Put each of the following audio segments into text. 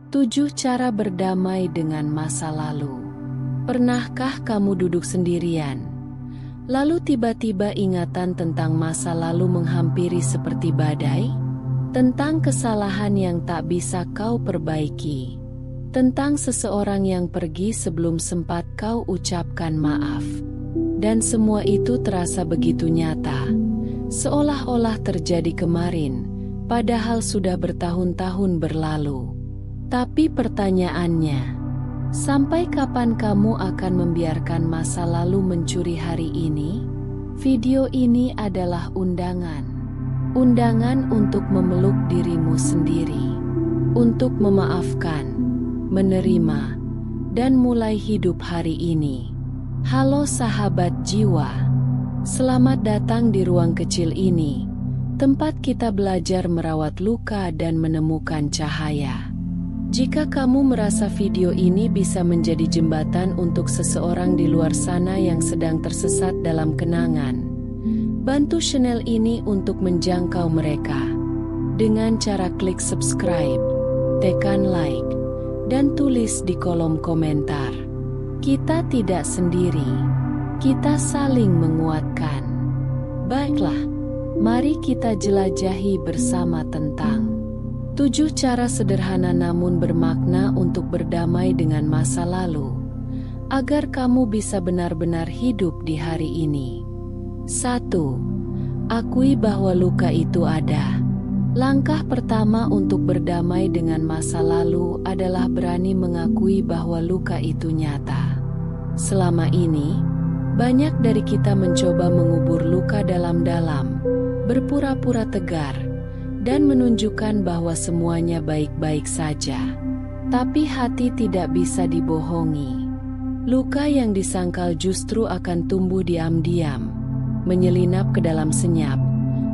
7 cara berdamai dengan masa lalu. Pernahkah kamu duduk sendirian, lalu tiba-tiba ingatan tentang masa lalu menghampiri seperti badai? Tentang kesalahan yang tak bisa kau perbaiki, tentang seseorang yang pergi sebelum sempat kau ucapkan maaf. Dan semua itu terasa begitu nyata, seolah-olah terjadi kemarin, padahal sudah bertahun-tahun berlalu. Tapi pertanyaannya, sampai kapan kamu akan membiarkan masa lalu mencuri hari ini? Video ini adalah undangan untuk memeluk dirimu sendiri, untuk memaafkan, menerima, dan mulai hidup hari ini. Halo sahabat jiwa, selamat datang di ruang kecil ini, tempat kita belajar merawat luka dan menemukan cahaya. Jika kamu merasa video ini bisa menjadi jembatan untuk seseorang di luar sana yang sedang tersesat dalam kenangan, bantu channel ini untuk menjangkau mereka dengan cara klik subscribe, tekan like, dan tulis di kolom komentar. Kita tidak sendiri, kita saling menguatkan. Baiklah, mari kita jelajahi bersama tentang 7 cara sederhana namun bermakna untuk berdamai dengan masa lalu, agar kamu bisa benar-benar hidup di hari ini. 1. Akui bahwa luka itu ada. Langkah pertama untuk berdamai dengan masa lalu adalah berani mengakui bahwa luka itu nyata. Selama ini, banyak dari kita mencoba mengubur luka dalam-dalam, berpura-pura tegar, dan menunjukkan bahwa semuanya baik-baik saja. Tapi hati tidak bisa dibohongi. Luka yang disangkal justru akan tumbuh diam-diam, menyelinap ke dalam senyap,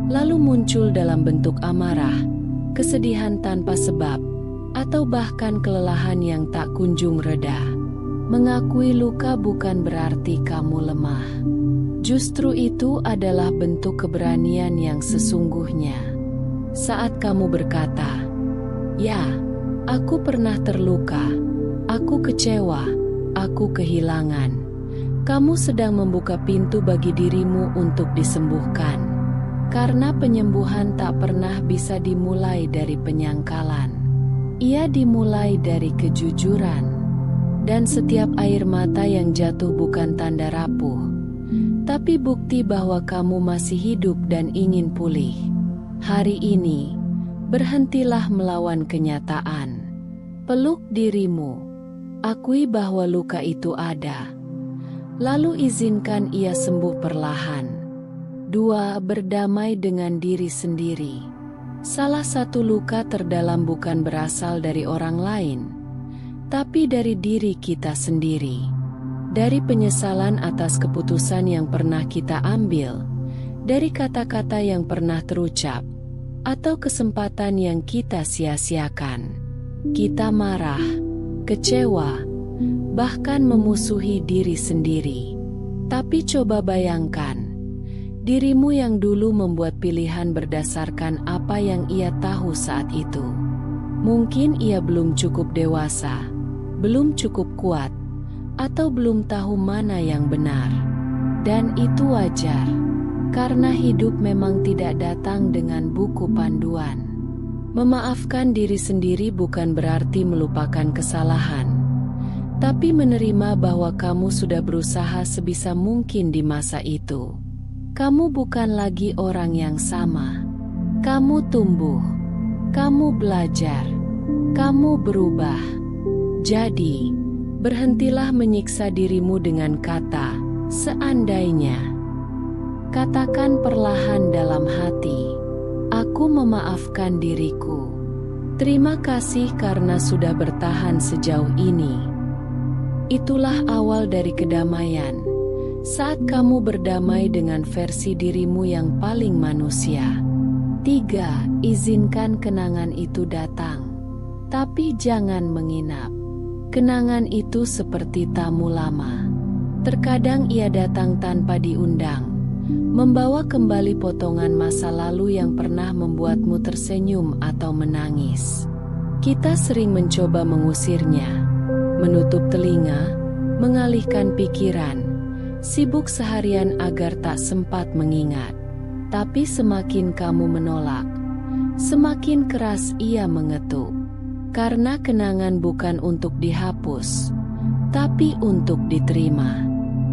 lalu muncul dalam bentuk amarah, kesedihan tanpa sebab, atau bahkan kelelahan yang tak kunjung reda. Mengakui luka bukan berarti kamu lemah. Justru itu adalah bentuk keberanian yang sesungguhnya. Saat kamu berkata, "Ya, aku pernah terluka, aku kecewa, aku kehilangan," kamu sedang membuka pintu bagi dirimu untuk disembuhkan. Karena penyembuhan tak pernah bisa dimulai dari penyangkalan. Ia dimulai dari kejujuran. Dan setiap air mata yang jatuh bukan tanda rapuh, tapi bukti bahwa kamu masih hidup dan ingin pulih. Hari ini, berhentilah melawan kenyataan. Peluk dirimu, akui bahwa luka itu ada. Lalu izinkan ia sembuh perlahan. 2. Berdamai dengan diri sendiri. Salah satu luka terdalam bukan berasal dari orang lain, tapi dari diri kita sendiri. Dari penyesalan atas keputusan yang pernah kita ambil, dari kata-kata yang pernah terucap, atau kesempatan yang kita sia-siakan. Kita marah, kecewa, bahkan memusuhi diri sendiri. Tapi coba bayangkan, dirimu yang dulu membuat pilihan berdasarkan apa yang ia tahu saat itu. Mungkin ia belum cukup dewasa, belum cukup kuat, atau belum tahu mana yang benar. Dan itu wajar, karena hidup memang tidak datang dengan buku panduan. Memaafkan diri sendiri bukan berarti melupakan kesalahan, tapi menerima bahwa kamu sudah berusaha sebisa mungkin di masa itu. Kamu bukan lagi orang yang sama. Kamu tumbuh, kamu belajar, kamu berubah. Jadi, berhentilah menyiksa dirimu dengan kata, "seandainya." Katakan perlahan dalam hati, "Aku memaafkan diriku. Terima kasih karena sudah bertahan sejauh ini." Itulah awal dari kedamaian. Saat kamu berdamai dengan versi dirimu yang paling manusia. 3. Izinkan kenangan itu datang. Tapi jangan menginap. Kenangan itu seperti tamu lama. Terkadang ia datang tanpa diundang, membawa kembali potongan masa lalu yang pernah membuatmu tersenyum atau menangis. Kita sering mencoba mengusirnya, menutup telinga, mengalihkan pikiran, sibuk seharian agar tak sempat mengingat. Tapi semakin kamu menolak, semakin keras ia mengetuk. Karena kenangan bukan untuk dihapus, tapi untuk diterima.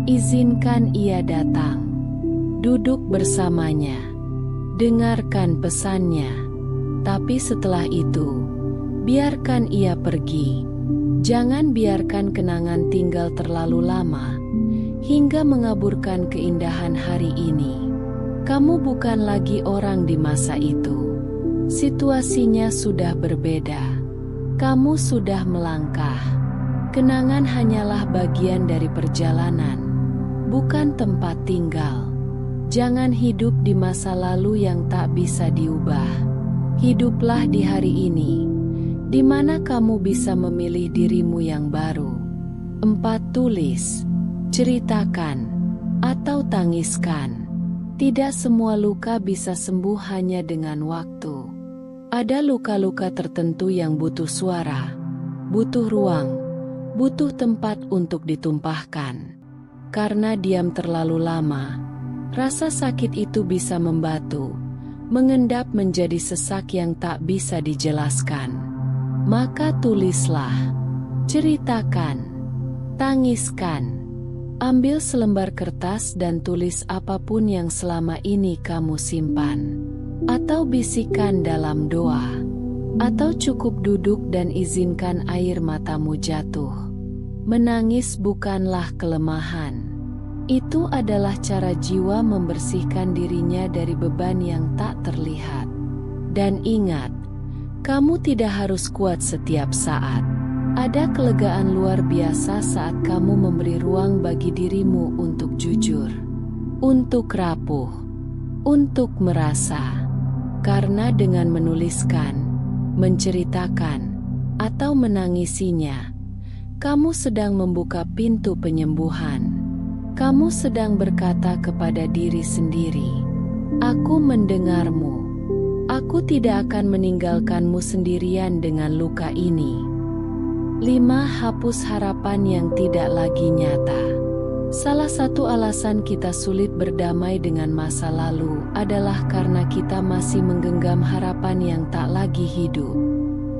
Izinkan ia datang. Duduk bersamanya. Dengarkan pesannya. Tapi setelah itu, biarkan ia pergi. Jangan biarkan kenangan tinggal terlalu lama, hingga mengaburkan keindahan hari ini. Kamu bukan lagi orang di masa itu. Situasinya sudah berbeda. Kamu sudah melangkah. Kenangan hanyalah bagian dari perjalanan, bukan tempat tinggal. Jangan hidup di masa lalu yang tak bisa diubah. Hiduplah di hari ini, di mana kamu bisa memilih dirimu yang baru. 4. Tulis, ceritakan, atau tangiskan. Tidak semua luka bisa sembuh hanya dengan waktu. Ada luka-luka tertentu yang butuh suara, butuh ruang, butuh tempat untuk ditumpahkan. Karena diam terlalu lama, rasa sakit itu bisa membatu, mengendap menjadi sesak yang tak bisa dijelaskan. Maka tulislah, ceritakan, tangiskan. Ambil selembar kertas dan tulis apapun yang selama ini kamu simpan. Atau bisikan dalam doa. Atau cukup duduk dan izinkan air matamu jatuh. Menangis bukanlah kelemahan. Itu adalah cara jiwa membersihkan dirinya dari beban yang tak terlihat. Dan ingat, kamu tidak harus kuat setiap saat. Ada kelegaan luar biasa saat kamu memberi ruang bagi dirimu untuk jujur, untuk rapuh, untuk merasa. Karena dengan menuliskan, menceritakan, atau menangisinya, kamu sedang membuka pintu penyembuhan. Kamu sedang berkata kepada diri sendiri, "Aku mendengarmu. Aku tidak akan meninggalkanmu sendirian dengan luka ini." 5. Hapus harapan yang tidak lagi nyata. Salah satu alasan kita sulit berdamai dengan masa lalu adalah karena kita masih menggenggam harapan yang tak lagi hidup.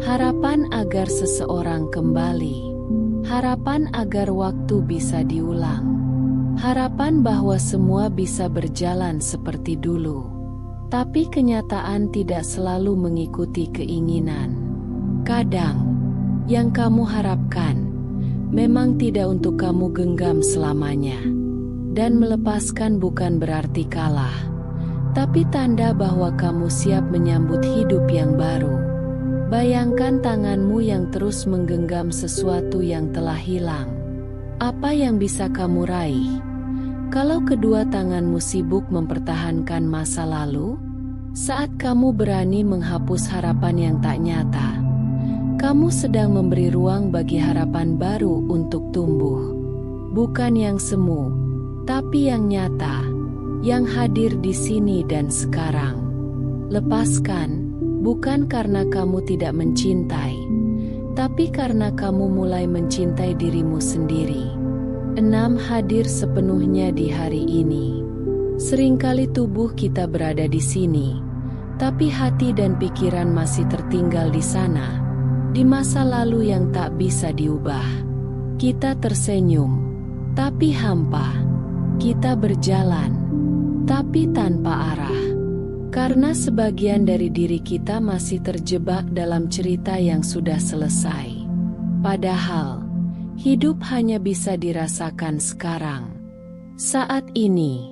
Harapan agar seseorang kembali. Harapan agar waktu bisa diulang. Harapan bahwa semua bisa berjalan seperti dulu. Tapi kenyataan tidak selalu mengikuti keinginan. Kadang, yang kamu harapkan memang tidak untuk kamu genggam selamanya. Dan melepaskan bukan berarti kalah, tapi tanda bahwa kamu siap menyambut hidup yang baru. Bayangkan tanganmu yang terus menggenggam sesuatu yang telah hilang. Apa yang bisa kamu raih? Kalau kedua tanganmu sibuk mempertahankan masa lalu, saat kamu berani menghapus harapan yang tak nyata, kamu sedang memberi ruang bagi harapan baru untuk tumbuh. Bukan yang semu, tapi yang nyata, yang hadir di sini dan sekarang. Lepaskan, bukan karena kamu tidak mencintai, tapi karena kamu mulai mencintai dirimu sendiri. 6. Hadir sepenuhnya di hari ini. Seringkali tubuh kita berada di sini, tapi hati dan pikiran masih tertinggal di sana, di masa lalu yang tak bisa diubah. Kita tersenyum, tapi hampa. Kita berjalan, tapi tanpa arah. Karena sebagian dari diri kita masih terjebak dalam cerita yang sudah selesai. Padahal, hidup hanya bisa dirasakan sekarang. Saat ini,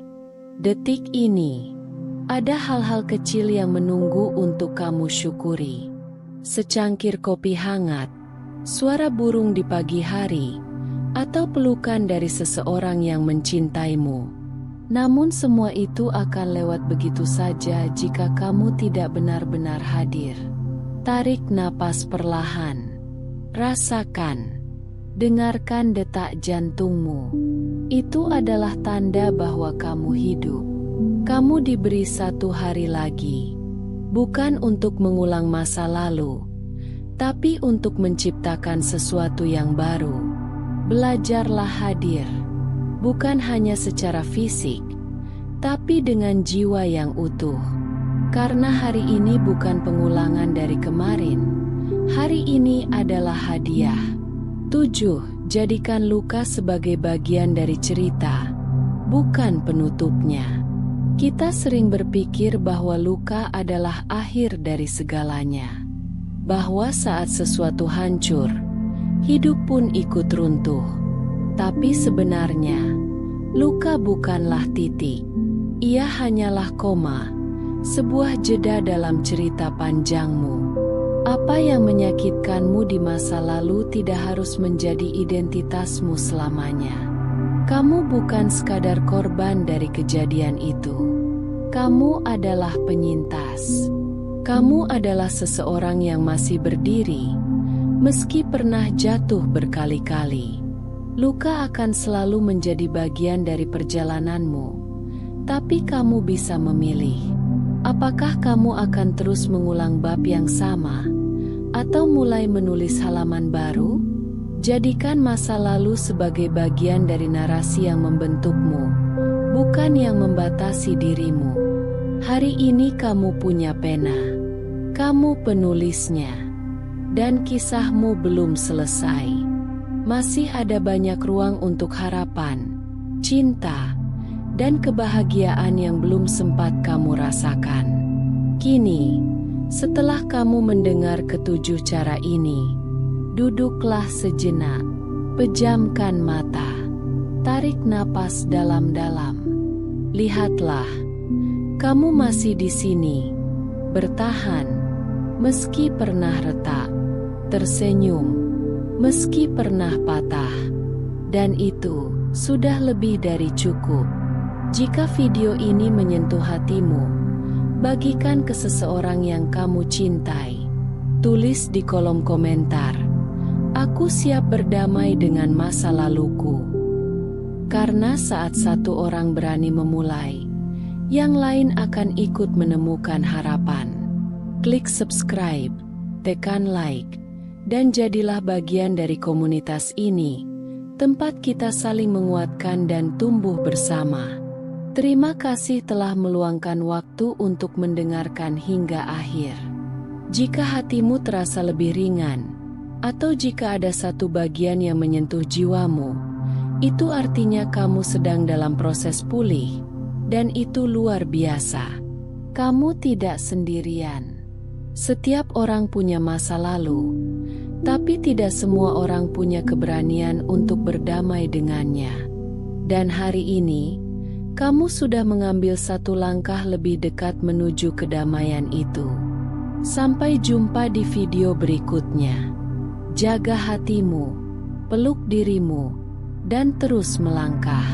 detik ini, ada hal-hal kecil yang menunggu untuk kamu syukuri. Secangkir kopi hangat, suara burung di pagi hari, atau pelukan dari seseorang yang mencintaimu. Namun semua itu akan lewat begitu saja jika kamu tidak benar-benar hadir. Tarik napas perlahan. Rasakan. Dengarkan detak jantungmu. Itu adalah tanda bahwa kamu hidup. Kamu diberi satu hari lagi. Bukan untuk mengulang masa lalu, Tapi untuk menciptakan sesuatu yang baru, belajarlah hadir. Bukan hanya secara fisik, tapi dengan jiwa yang utuh. Karena hari ini bukan pengulangan dari kemarin. Hari ini adalah hadiah. 7. Jadikan luka sebagai bagian dari cerita, bukan penutupnya. Kita sering berpikir bahwa luka adalah akhir dari segalanya. Bahwa saat sesuatu hancur, hidup pun ikut runtuh. Tapi sebenarnya, luka bukanlah titik. Ia hanyalah koma, sebuah jeda dalam cerita panjangmu. Apa yang menyakitkanmu di masa lalu tidak harus menjadi identitasmu selamanya. Kamu bukan sekadar korban dari kejadian itu. Kamu adalah penyintas. Kamu adalah seseorang yang masih berdiri, meski pernah jatuh berkali-kali. Luka akan selalu menjadi bagian dari perjalananmu, tapi kamu bisa memilih. Apakah kamu akan terus mengulang bab yang sama, atau mulai menulis halaman baru? Jadikan masa lalu sebagai bagian dari narasi yang membentukmu, bukan yang membatasi dirimu. Hari ini kamu punya pena, kamu penulisnya, dan kisahmu belum selesai. Masih ada banyak ruang untuk harapan, cinta, dan kebahagiaan yang belum sempat kamu rasakan. Kini, setelah kamu mendengar ketujuh cara ini, duduklah sejenak, pejamkan mata, tarik napas dalam-dalam. Lihatlah, kamu masih di sini, bertahan, meski pernah retak, tersenyum, meski pernah patah, dan itu sudah lebih dari cukup. Jika video ini menyentuh hatimu, bagikan ke seseorang yang kamu cintai. Tulis di kolom komentar, "Aku siap berdamai dengan masa laluku." Karena saat satu orang berani memulai, yang lain akan ikut menemukan harapan. Klik subscribe, tekan like, dan jadilah bagian dari komunitas ini, tempat kita saling menguatkan dan tumbuh bersama. Terima kasih telah meluangkan waktu untuk mendengarkan hingga akhir. Jika hatimu terasa lebih ringan, atau jika ada satu bagian yang menyentuh jiwamu, itu artinya kamu sedang dalam proses pulih, dan itu luar biasa. Kamu tidak sendirian. Setiap orang punya masa lalu, tapi tidak semua orang punya keberanian untuk berdamai dengannya. Dan hari ini, kamu sudah mengambil satu langkah lebih dekat menuju kedamaian itu. Sampai jumpa di video berikutnya. Jaga hatimu, peluk dirimu, dan terus melangkah.